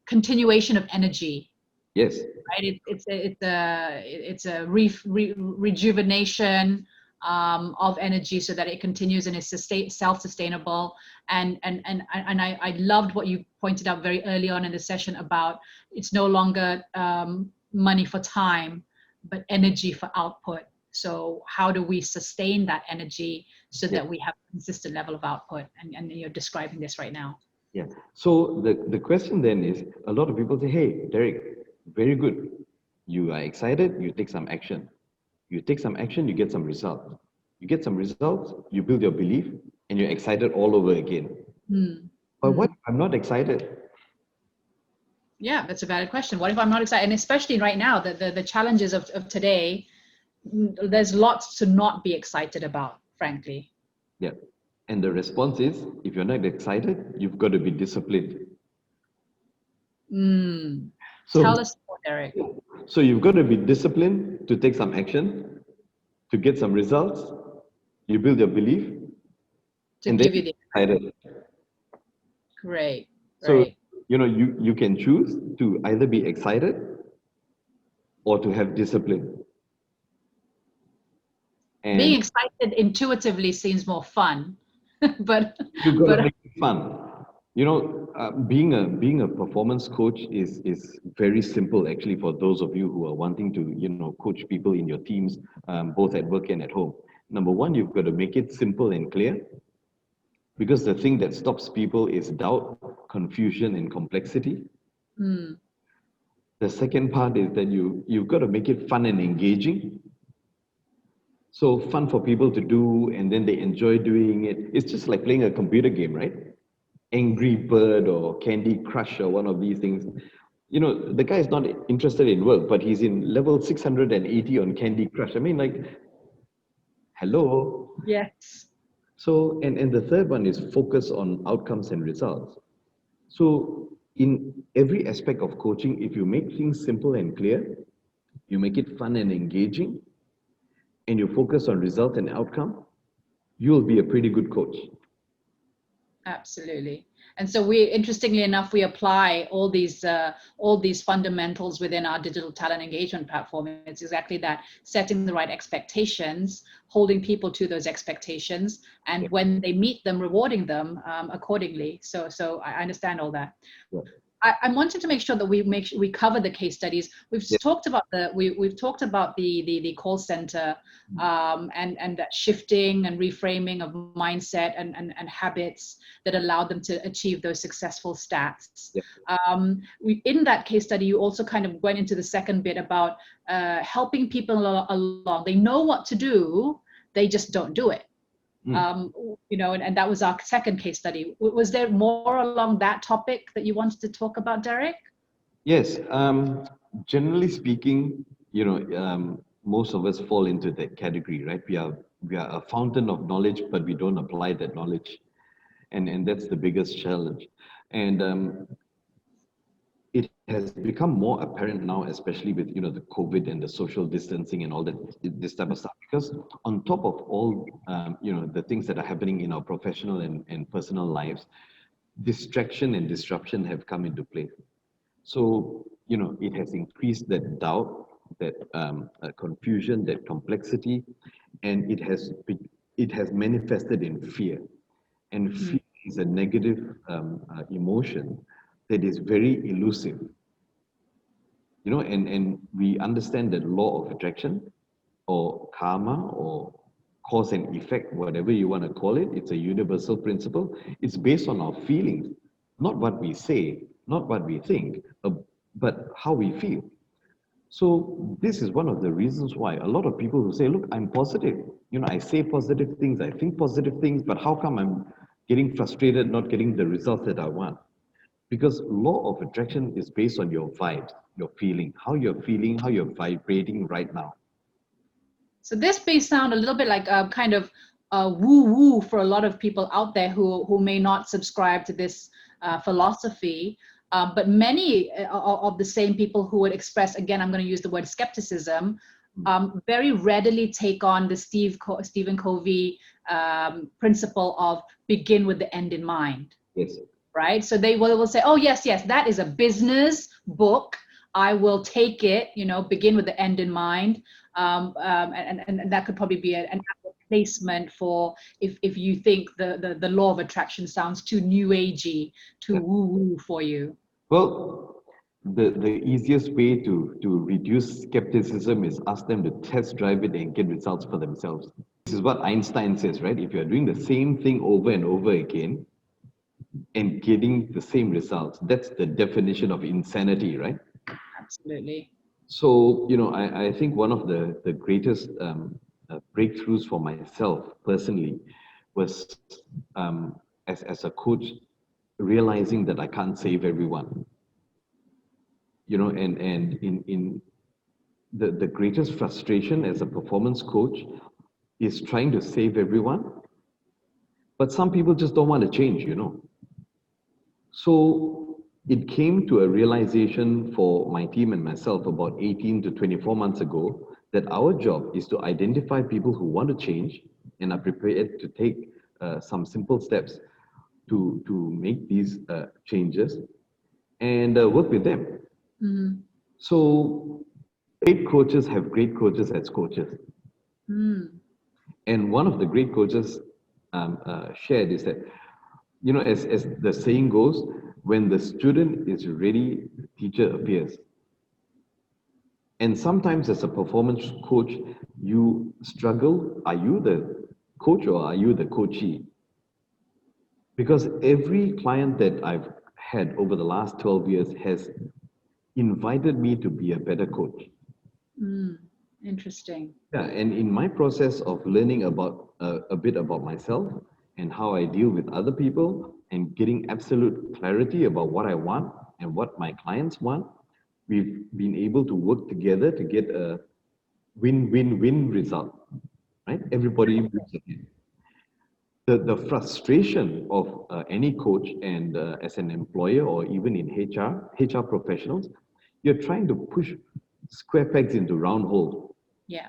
continuation of energy. Yes. Right. It's a rejuvenation of energy so that it continues and is self-sustainable. And I loved what you pointed out very early on in the session about it's no longer money for time, but energy for output. So how do we sustain that energy so that we have a consistent level of output? And you're describing this right now. Yeah. So the question then is, a lot of people say, hey, Derek, very good. You are excited, you take some action. You take some action, you get some results. You get some results, you build your belief, and you're excited all over again. But what if I'm not excited? Yeah, that's a valid question. What if I'm not excited? And especially right now, the challenges of today, there's lots to not be excited about, frankly. Yeah. And the response is, if you're not excited, you've got to be disciplined. Tell us more, Derek. So you've got to be disciplined to take some action, to get some results. You build your belief, To and give then you the excited. Great. So Right. you can choose to either be excited or to have discipline. And Being excited intuitively seems more fun, but you've got to make it fun. Being a performance coach is very simple actually for those of you who are wanting to coach people in your teams, both at work and at home. Number one, you've got to make it simple and clear, because the thing that stops people is doubt, confusion, and complexity. The second part is that you've got to make it fun and engaging. So fun for people to do, and then they enjoy doing it. It's just like playing a computer game, right? Angry Bird or Candy Crush or one of these things. The guy is not interested in work, but he's in level 680 on Candy Crush. I mean, like, hello. yes. So, and the third one is focus on outcomes and results. So, in every aspect of coaching, if you make things simple and clear, you make it fun and engaging, and you focus on result and outcome, you'll be a pretty good coach. Absolutely. And so interestingly enough, we apply all these fundamentals within our digital talent engagement platform. It's exactly that: setting the right expectations, holding people to those expectations, and when they meet them, rewarding them accordingly. So I understand all that. Yeah. I wanted to make sure that we cover the case studies. We've talked about the call center and that shifting and reframing of mindset and habits that allowed them to achieve those successful stats. In that case study, you also kind of went into the second bit about helping people along. They know what to do, they just don't do it. And that was our second case study. Was there more along that topic that you wanted to talk about, Derek? Yes. Generally speaking, most of us fall into that category, right? We are a fountain of knowledge, but we don't apply that knowledge, and that's the biggest challenge. And it has become more apparent now, especially with the COVID and the social distancing and all that, this type of stuff. Because on top of all the things that are happening in our professional and personal lives, distraction and disruption have come into play. So it has increased that doubt, that confusion, that complexity, and it has manifested in fear. And fear is a negative emotion that is very elusive. And we understand that law of attraction or karma or cause and effect, whatever you want to call it, it's a universal principle. It's based on our feelings, not what we say, not what we think, but how we feel. So this is one of the reasons why a lot of people who say, look, I'm positive. I say positive things, I think positive things, but how come I'm getting frustrated, not getting the results that I want? Because law of attraction is based on your vibe, your feeling, how you're vibrating right now. So this may sound a little bit like a kind of woo-woo for a lot of people out there who may not subscribe to this philosophy. But many of the same people who would express, again, I'm going to use the word skepticism, very readily take on the Stephen Covey principle of begin with the end in mind. Yes. Right? So they will say, oh, yes, that is a business book. I will take it, begin with the end in mind. And that could probably be an placement for if you think the law of attraction sounds too new agey, too woo-woo for you. Well, the easiest way to reduce skepticism is ask them to test drive it and get results for themselves. This is what Einstein says, right? If you're doing the same thing over and over again and getting the same results, that's the definition of insanity, right? Absolutely. So, I think one of the greatest breakthroughs for myself personally was as a coach, realizing that I can't save everyone, and in the greatest frustration as a performance coach is trying to save everyone, but some people just don't want to change. So it came to a realization for my team and myself about 18 to 24 months ago that our job is to identify people who want to change and are prepared to take some simple steps to make these changes and work with them. Mm. So great coaches have great coaches as coaches. Mm. And one of the great coaches shared is that, as the saying goes, when the student is ready, the teacher appears. And sometimes as a performance coach, you struggle. Are you the coach or are you the coachee? Because every client that I've had over the last 12 years has invited me to be a better coach. Mm. Interesting. Yeah, and in my process of learning about a bit about myself and how I deal with other people and getting absolute clarity about what I want and what my clients want, we've been able to work together to get a win-win-win result, right? Everybody wins again. The frustration of any coach and as an employer or even in HR professionals, you're trying to push square pegs into round holes. Yeah.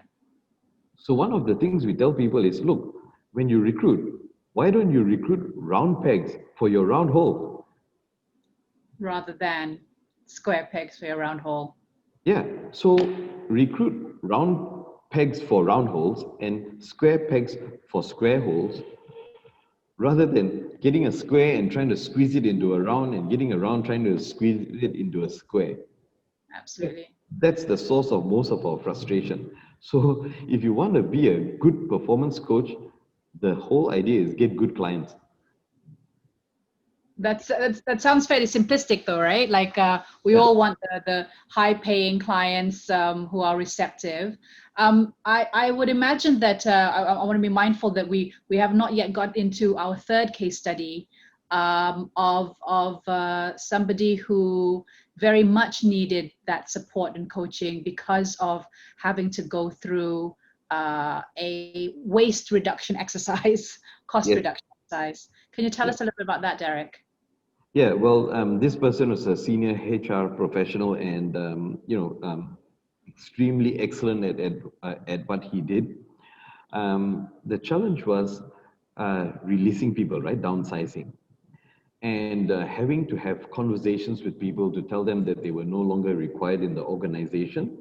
So one of the things we tell people is, look, when you recruit, why don't you recruit round pegs for your round hole? Rather than square pegs for a round hole. Yeah, so recruit round pegs for round holes and square pegs for square holes, rather than getting a square and trying to squeeze it into a round and getting a round trying to squeeze it into a square. Absolutely. That's the source of most of our frustration. So if you want to be a good performance coach, the whole idea is get good clients. That sounds fairly simplistic though, right? Like we Yeah. all want the high paying clients who are receptive. I would imagine that I want to be mindful that we have not yet got into our third case study of somebody who very much needed that support and coaching because of having to go through a waste reduction exercise, cost Yes. reduction exercise. Can you tell Yeah. us a little bit about that, Derek? Yeah. Well, this person was a senior HR professional and extremely excellent at what he did. The challenge was releasing people, right? Downsizing. And having to have conversations with people to tell them that they were no longer required in the organization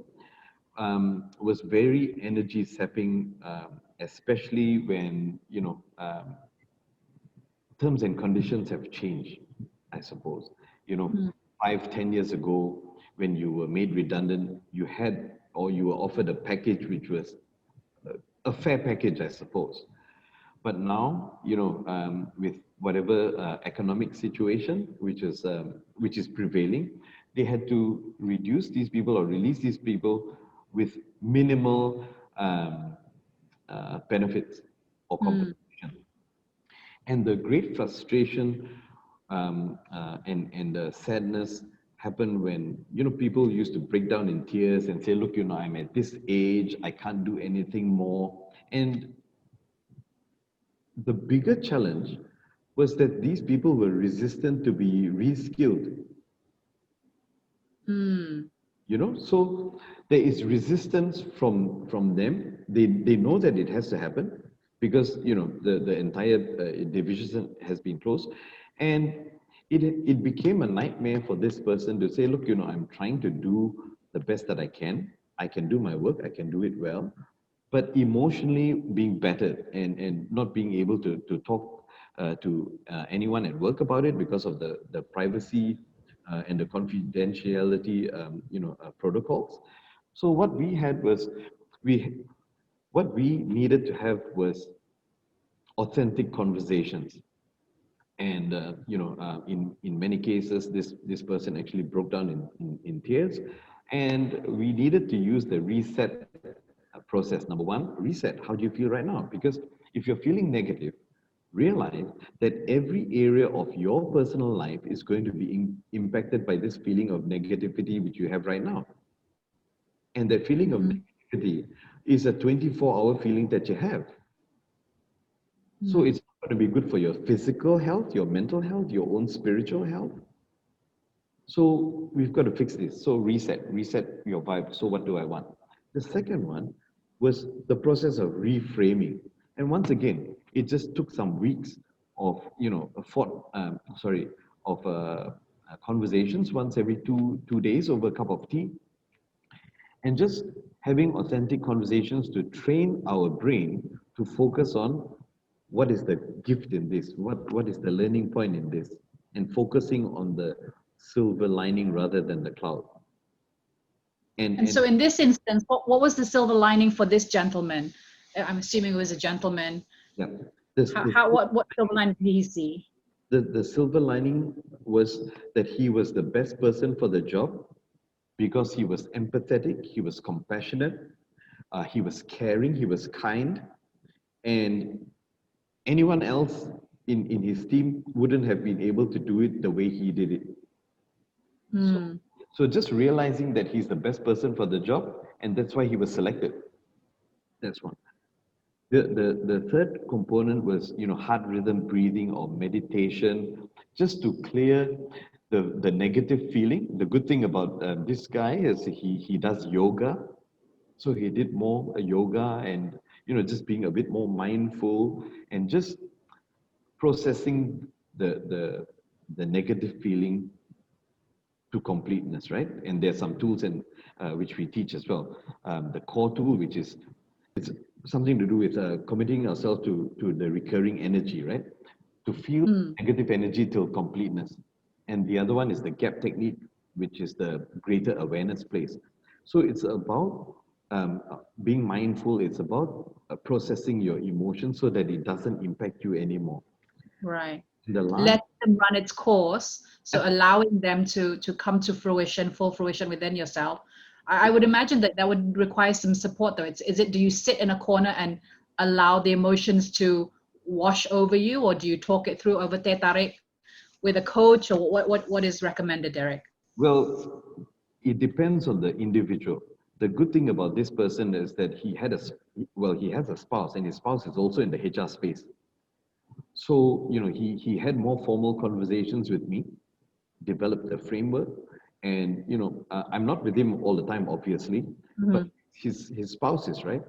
was very energy sapping, especially when terms and conditions have changed. I suppose, you know, Mm. 5, 10 years ago, when you were made redundant, you had or you were offered a package which was a fair package, I suppose. But now, with whatever economic situation which is prevailing, they had to reduce these people or release these people with minimal benefits or Mm. compensation. And the great frustration and the sadness happened when people used to break down in tears and say, "Look, I'm at this age, I can't do anything more." And the bigger challenge was that these people were resistant to be reskilled. Mm. So there is resistance from them. They know that it has to happen because the entire division has been closed, and it became a nightmare for this person to say, look, I'm trying to do the best that I can do my work, I can do it well, but emotionally being battered and not being able to talk to anyone at work about it because of the privacy and the confidentiality protocols. So we what we needed to have was authentic conversations. And in many cases this person actually broke down in tears, And we needed to use the reset process. Number one, reset. How do you feel right now? Because if you're feeling negative, realize that every area of your personal life is going to be impacted by this feeling of negativity which you have right now. And that feeling of negativity is a 24-hour feeling that you have. So it's going to be good for your physical health, your mental health, your own spiritual health. So we've got to fix this. So reset your vibe. So what do I want? The second one was the process of reframing. And once again, it just took some weeks of, conversations once every two days over a cup of tea. And just having authentic conversations to train our brain to focus on what is the gift in this, what is the learning point in this, and focusing on the silver lining rather than the cloud. And so in this instance, what was the silver lining for this gentleman? I'm assuming it was a gentleman. Yeah. What silver lining did he see? The silver lining was that he was the best person for the job because he was empathetic, he was compassionate, he was caring, he was kind, and anyone else in his team wouldn't have been able to do it the way he did it. So just realizing that he's the best person for the job, and that's why he was selected. That's one. The third component was, heart rhythm breathing or meditation, just to clear the negative feeling. The good thing about this guy is he does yoga. So he did more yoga and, just being a bit more mindful and just processing the negative feeling to completeness, right? And there's some tools which we teach as well. The core tool, which is it's something to do with committing ourselves to the recurring energy, right? To feel negative energy till completeness. And the other one is the gap technique, which is the greater awareness place. So it's about being mindful. It's about processing your emotions so that it doesn't impact you anymore. Right. Let them run its course. So allowing them to come to fruition, full fruition within yourself. I would imagine that would require some support though. Do you sit in a corner and allow the emotions to wash over you, or do you talk it through over teh tarik with a coach, or what is recommended, Derek? Well, it depends on the individual. The good thing about this person is that he has a spouse, and his spouse is also in the HR space. So, he had more formal conversations with me, developed a framework, and, I'm not with him all the time, obviously, but his spouse is, right?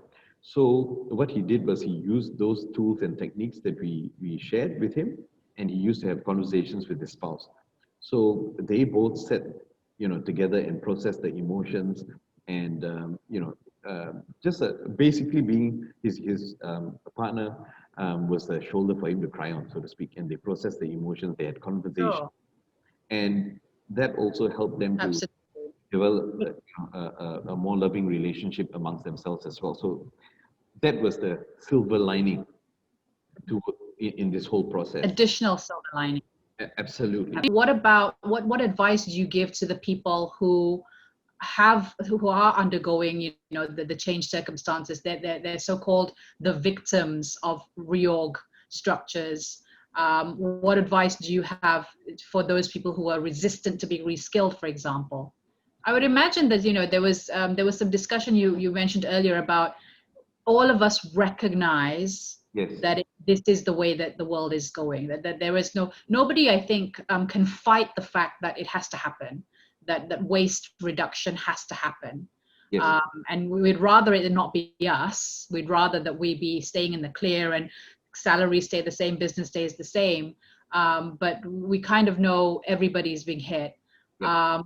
So what he did was he used those tools and techniques that we shared with him, and he used to have conversations with his spouse. So they both sat, together and processed the emotions, and just basically being his partner was the shoulder for him to cry on, so to speak. And they processed the emotions. They had conversations, and that also helped them to develop a more loving relationship amongst themselves as well. So that was the silver lining in this whole process. Additional silver lining. Absolutely. What about what advice do you give to the people who are undergoing, the change circumstances? They're so-called the victims of reorg structures. What advice do you have for those people who are resistant to being reskilled, for example? I would imagine that there was some discussion you mentioned earlier about all of us recognize that this is the way that the world is going. That there is nobody, I think, can fight the fact that it has to happen. That waste reduction has to happen. Yes. And we'd rather it not be us. We'd rather that we be staying in the clear and salaries stay the same, business stays the same. But we kind of know everybody's being hit. Yeah.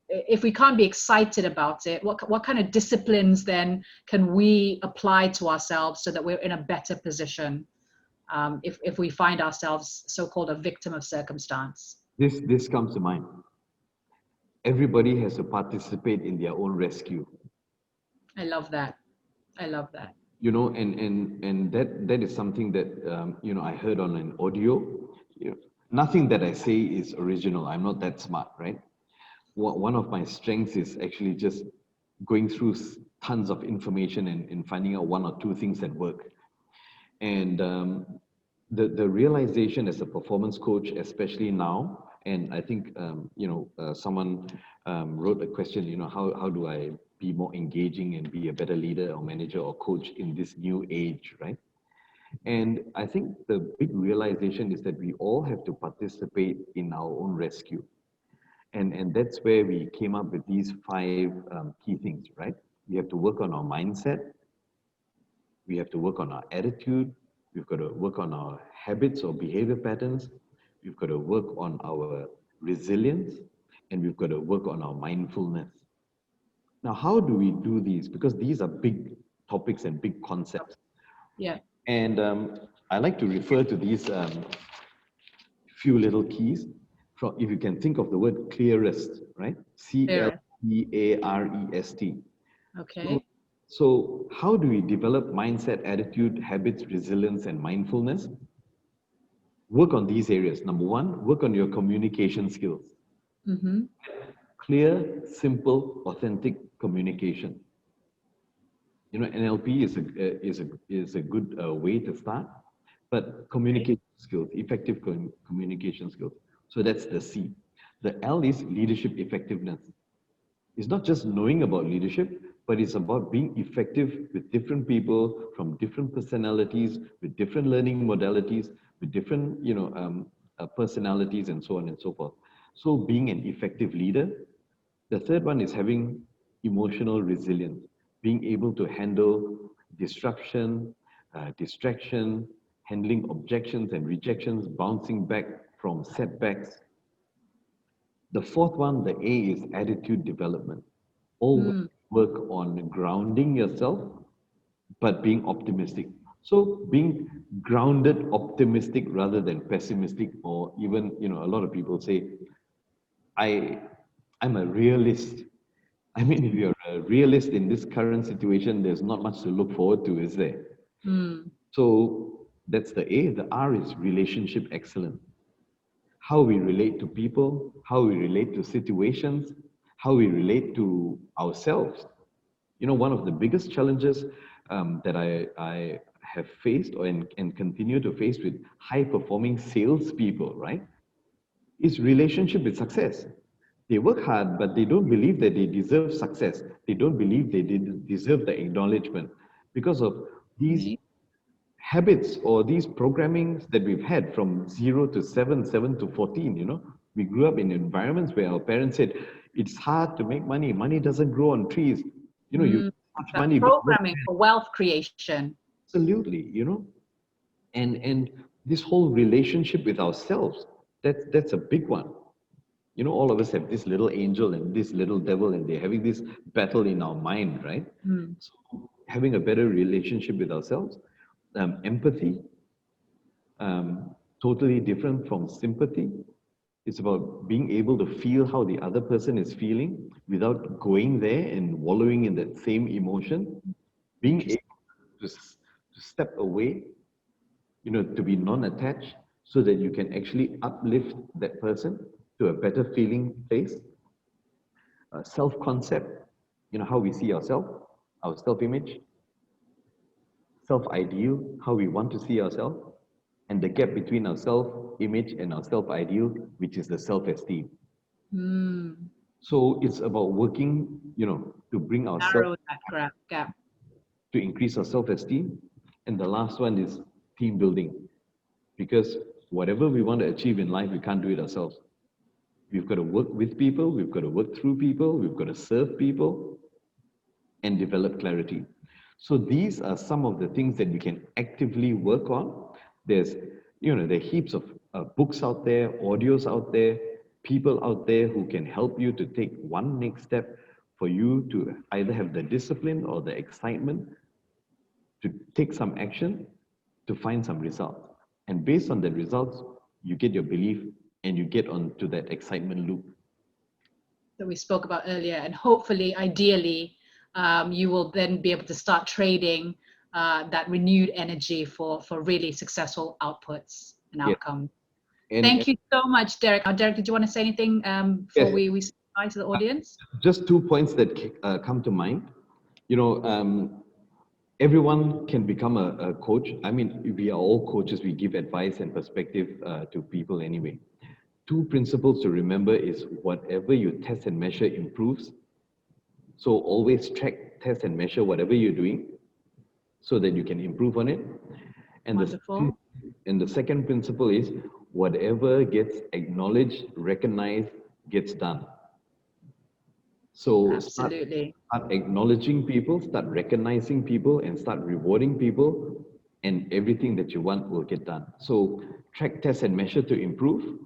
If we can't be excited about it, what kind of disciplines then can we apply to ourselves so that we're in a better position if we find ourselves so-called a victim of circumstance? This comes to mind. Everybody has to participate in their own rescue. I love that. And that is something that I heard on an audio. Nothing that I say is original. I'm not that smart, right? one of my strengths is actually just going through tons of information and finding out one or two things that work. And the realization as a performance coach, especially now, and I think someone wrote a question, how do I be more engaging and be a better leader or manager or coach in this new age, right? And I think the big realization is that we all have to participate in our own rescue. And that's where we came up with these five key things, right? We have to work on our mindset. We have to work on our attitude. We've got to work on our habits or behavior patterns. We've got to work on our resilience. And we've got to work on our mindfulness. Now, how do we do these? Because these are big topics and big concepts. Yeah. And I like to refer to these few little keys. From, if you can think of the word clearest, right? CLEAREST. Okay. So how do we develop mindset, attitude, habits, resilience, and mindfulness? Work on these areas. Number one, work on your communication skills. Mm-hmm. Clear, simple, authentic communication. NLP is a good way to start, but communication skills, effective communication skills. So that's the C. The L is leadership effectiveness. It's not just knowing about leadership, but it's about being effective with different people from different personalities, with different learning modalities, with different personalities, and so on and so forth. So being an effective leader. The third one is having emotional resilience, being able to handle disruption, distraction, handling objections and rejections, bouncing back from setbacks. The fourth one, the A, is attitude development. Always work on grounding yourself, but being optimistic. So being grounded, optimistic rather than pessimistic, or even, a lot of people say, I'm a realist. I mean, if you're a realist in this current situation, there's not much to look forward to, is there? So that's the A. The R is relationship excellence. How we relate to people, how we relate to situations, how we relate to ourselves. One of the biggest challenges that I have faced and continue to face with high-performing salespeople, right, is relationship with success. They work hard, but they don't believe that they deserve success. They don't believe they deserve the acknowledgement because of these habits or these programmings that we've had from 0 to 7, 7 to 14. We grew up in environments where our parents said, it's hard to make money. Money doesn't grow on trees. You much money. Programming for wealth creation. Absolutely, and this whole relationship with ourselves, that's a big one. All of us have this little angel and this little devil, and they're having this battle in our mind, right? So having a better relationship with ourselves, empathy, totally different from sympathy. It's about being able to feel how the other person is feeling without going there and wallowing in that same emotion. Being able to step away, to be non-attached, so that you can actually uplift that person to a better feeling place. Self-concept, how we see ourselves, our self-image. Self-ideal, how we want to see ourselves. And the gap between our self-image and our self-ideal, which is the self-esteem. So it's about working, to bring narrow that gap, to increase our self-esteem. And the last one is team building, because whatever we want to achieve in life, we can't do it ourselves. We've got to work with people, we've got to work through people, we've got to serve people and develop clarity. So these are some of the things that we can actively work on. There's, there are heaps of books out there, audios out there, people out there who can help you to take one next step for you to either have the discipline or the excitement to take some action to find some results. And based on the results, you get your belief and you get onto that excitement loop that we spoke about earlier. And hopefully, ideally, you will then be able to start trading that renewed energy for really successful outputs and outcomes. Thank you so much, Derek. Derek, did you want to say anything before we Hi to the audience. Just 2 points that come to mind. You know, everyone can become a coach. I mean, we are all coaches. We give advice and perspective to people anyway. Two principles to remember is whatever you test and measure improves. So always track, test, and measure whatever you're doing so that you can improve on it. And Wonderful. the second principle is whatever gets acknowledged, recognized, gets done. So Absolutely. start acknowledging people, start recognizing people, and start rewarding people, and everything that you want will get done. So track, test, and measure to improve,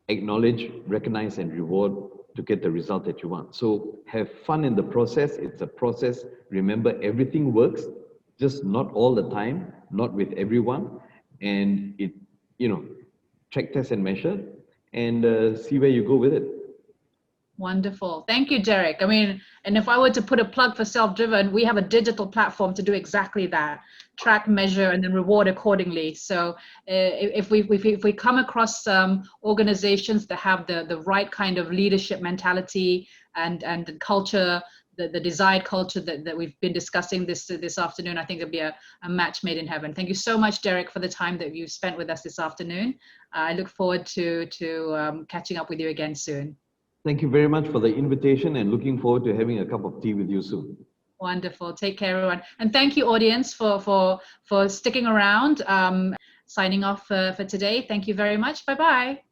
acknowledge, recognize, and reward to get the result that you want. So have fun in the process. It's a process. Remember, everything works, just not all the time, not with everyone. And it, you know, track, test, and measure, and see where you go with it. Wonderful. Thank you, Derek. I mean, and if I were to put a plug for SelfDrvn, we have a digital platform to do exactly that: track, measure, and then reward accordingly. So if we come across organizations that have the right kind of leadership mentality and the culture, the desired culture that we've been discussing this afternoon, I think it'll be a match made in heaven. Thank you so much, Derek, for the time that you've spent with us this afternoon. I look forward to catching up with you again soon. Thank you very much for the invitation and looking forward to having a cup of tea with you soon. Wonderful. Take care, everyone. And thank you, audience, for sticking around. Signing off for today. Thank you very much. Bye-bye.